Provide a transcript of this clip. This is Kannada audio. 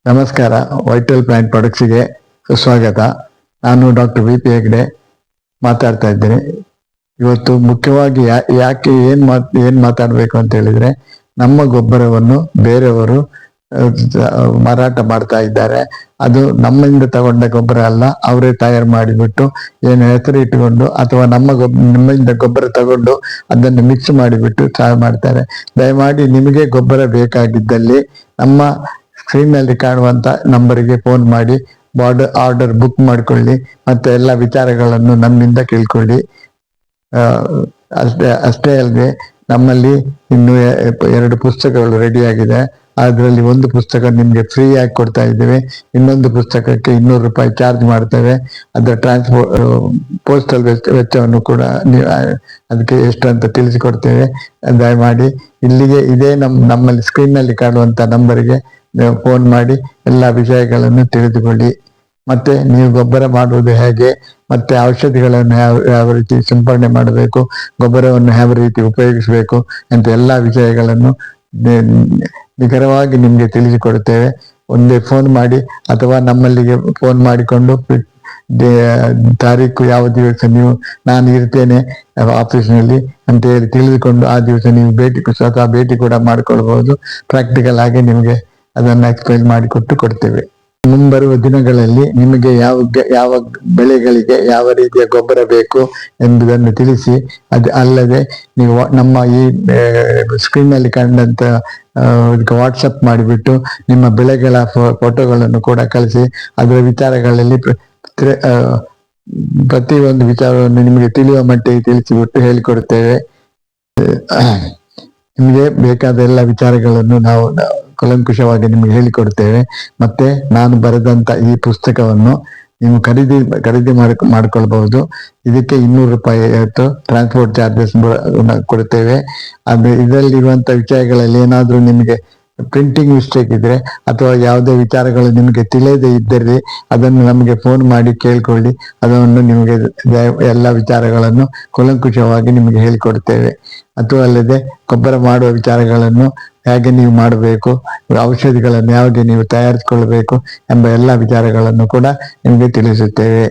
ನಮಸ್ಕಾರ. ವೈಟಲ್ ಪ್ಲಾಂಟ್ ಪ್ರಾಡಕ್ಟ್ಸ್ಗೆ ಸುಸ್ವಾಗತ. ನಾನು ಡಾಕ್ಟರ್ ವಿ ಪಿ ಹೆಗ್ಡೆ ಮಾತಾಡ್ತಾ ಇದ್ದೇನೆ. ಇವತ್ತು ಮುಖ್ಯವಾಗಿ ಯಾಕೆ ಏನ್ ಮಾತಾಡಬೇಕು ಅಂತ ಹೇಳಿದ್ರೆ, ನಮ್ಮ ಗೊಬ್ಬರವನ್ನು ಬೇರೆಯವರು ಮಾರಾಟ ಮಾಡ್ತಾ ಇದ್ದಾರೆ. ಅದು ನಮ್ಮಿಂದ ತಗೊಂಡ ಗೊಬ್ಬರ ಅಲ್ಲ, ಅವರೇ ತಯಾರು ಮಾಡಿಬಿಟ್ಟು ಏನು ಹೆಸರು ಇಟ್ಟುಕೊಂಡು ಅಥವಾ ನಮ್ಮಿಂದ ಗೊಬ್ಬರ ತಗೊಂಡು ಅದನ್ನು ಮಿಕ್ಸ್ ಮಾಡಿಬಿಟ್ಟು ಮಾಡ್ತಾರೆ. ದಯಮಾಡಿ ನಿಮಗೆ ಗೊಬ್ಬರ ಬೇಕಾಗಿದ್ದಲ್ಲಿ ನಮ್ಮ ಸ್ಕ್ರೀನ್ನಲ್ಲಿ ಕಾಣುವಂತ ನಂಬರಿಗೆ ಫೋನ್ ಮಾಡಿ ಆರ್ಡರ್ ಬುಕ್ ಮಾಡಿಕೊಳ್ಳಿ. ಮತ್ತೆ ಎಲ್ಲ ವಿಚಾರಗಳನ್ನು ನಮ್ಮಿಂದ ಕೇಳ್ಕೊಳ್ಳಿ. ಅಷ್ಟೇ ಅಲ್ಲದೆ ನಮ್ಮಲ್ಲಿ ಇನ್ನು 2 ಪುಸ್ತಕಗಳು ರೆಡಿ ಆಗಿದೆ. ಅದರಲ್ಲಿ ಒಂದು ಪುಸ್ತಕ ನಿಮ್ಗೆ ಫ್ರೀ ಆಗಿ ಕೊಡ್ತಾ ಇದ್ದೇವೆ. ಇನ್ನೊಂದು ಪುಸ್ತಕಕ್ಕೆ 200 ರೂಪಾಯಿ ಚಾರ್ಜ್ ಮಾಡ್ತೇವೆ. ಅದರ ಪೋಸ್ಟಲ್ ವೆಚ್ಚವನ್ನು ಕೂಡ ಅದಕ್ಕೆ ಎಷ್ಟು ಅಂತ ತಿಳಿಸಿಕೊಡ್ತೇವೆ. ದಯಮಾಡಿ ಇದೇ ನಮ್ಮಲ್ಲಿ ಸ್ಕ್ರೀನ್ನಲ್ಲಿ ಕಾಣುವಂತ ನಂಬರಿಗೆ ಫೋನ್ ಮಾಡಿ ಎಲ್ಲ ವಿಷಯಗಳನ್ನು ತಿಳಿದುಕೊಳ್ಳಿ. ಮತ್ತೆ ನೀವು ಗೊಬ್ಬರ ಮಾಡುವುದು ಹೇಗೆ, ಮತ್ತೆ ಔಷಧಿಗಳನ್ನು ಯಾವ ರೀತಿ ಸಿಂಪಡಣೆ ಮಾಡಬೇಕು, ಗೊಬ್ಬರವನ್ನು ಯಾವ ರೀತಿ ಉಪಯೋಗಿಸಬೇಕು ಅಂತ ಎಲ್ಲ ವಿಷಯಗಳನ್ನು ನಿಖರವಾಗಿ ನಿಮ್ಗೆ ತಿಳಿಸಿಕೊಡುತ್ತೇವೆ. ಒಂದೇ ಫೋನ್ ಮಾಡಿ ಅಥವಾ ನಮ್ಮಲ್ಲಿಗೆ ಫೋನ್ ಮಾಡಿಕೊಂಡು ತಾರೀಕು ಯಾವ ದಿವಸ ನಾನು ಇರ್ತೇನೆ ಆಫೀಸ್ನಲ್ಲಿ ಅಂತ ಹೇಳಿ ತಿಳಿದುಕೊಂಡು ಆ ದಿವಸ ನೀವು ಸ್ವತಃ ಭೇಟಿ ಕೂಡ ಮಾಡಿಕೊಳ್ಬಹುದು. ಪ್ರಾಕ್ಟಿಕಲ್ ಆಗಿ ನಿಮಗೆ ಅದನ್ನು ಎಕ್ಸ್ಪ್ಲೈನ್ ಕೊಡ್ತೇವೆ. ಮುಂಬರುವ ದಿನಗಳಲ್ಲಿ ನಿಮಗೆ ಯಾವ ಬೆಳೆಗಳಿಗೆ ಯಾವ ರೀತಿಯ ಗೊಬ್ಬರ ಬೇಕು ಎಂಬುದನ್ನು ತಿಳಿಸಿ. ಅಲ್ಲದೆ ನೀವು ನಮ್ಮ ಈ ಸ್ಕ್ರೀನ್ನಲ್ಲಿ ಕಂಡಂತ ವಾಟ್ಸಪ್ ಮಾಡಿಬಿಟ್ಟು ನಿಮ್ಮ ಬೆಳೆಗಳ ಫೋಟೋಗಳನ್ನು ಕೂಡ ಕಳಿಸಿ. ಅದರ ವಿಚಾರಗಳಲ್ಲಿ ಪ್ರತಿಯೊಂದು ವಿಚಾರವನ್ನು ನಿಮಗೆ ತಿಳಿಯುವ ಮಟ್ಟಿಗೆ ತಿಳಿಸಿಬಿಟ್ಟು ಹೇಳಿಕೊಡುತ್ತೇವೆ. ನಿಮಗೆ ಬೇಕಾದ ಎಲ್ಲ ವಿಚಾರಗಳನ್ನು ನಾವು ಕೂಲಂಕುಷವಾಗಿ ನಿಮಗೆ ಹೇಳಿಕೊಡ್ತೇವೆ. ಮತ್ತೆ ನಾನು ಬರೆದಂತ ಈ ಪುಸ್ತಕವನ್ನು ನೀವು ಖರೀದಿ ಮಾಡ್ಕೊಳ್ಬಹುದು. ಇದಕ್ಕೆ 200 ರೂಪಾಯಿ ಟ್ರಾನ್ಸ್ಪೋರ್ಟ್ ಚಾರ್ಜಸ್ ಕೊಡ್ತೇವೆ. ಇದರಲ್ಲಿರುವಂತ ವಿಷಯಗಳಲ್ಲಿ ಏನಾದ್ರೂ ನಿಮಗೆ ಪ್ರಿಂಟಿಂಗ್ ಮಿಸ್ಟೇಕ್ ಇದ್ರೆ ಅಥವಾ ಯಾವುದೇ ವಿಚಾರಗಳು ನಿಮಗೆ ತಿಳಿಯದೇ ಇದ್ದರೆ ಅದನ್ನು ನಮಗೆ ಫೋನ್ ಮಾಡಿ ಕೇಳ್ಕೊಳ್ಳಿ. ಅದನ್ನು ನಿಮಗೆ ಎಲ್ಲ ವಿಚಾರಗಳನ್ನು ಕೂಲಂಕುಷವಾಗಿ ನಿಮಗೆ ಹೇಳಿಕೊಡ್ತೇವೆ. ಅದು ಅಲ್ಲದೆ ಗೊಬ್ಬರ ಮಾಡುವ ವಿಚಾರಗಳನ್ನು ಹೇಗೆ ನೀವು ಮಾಡಬೇಕು, ಔಷಧಿಗಳನ್ನು ಹೇಗೆ ನೀವು ತಯಾರಿಸಿಕೊಳ್ಳಬೇಕು ಎಂಬ ಎಲ್ಲ ವಿಚಾರಗಳನ್ನು ಕೂಡ ನಿಮಗೆ ತಿಳಿಸುತ್ತೇವೆ.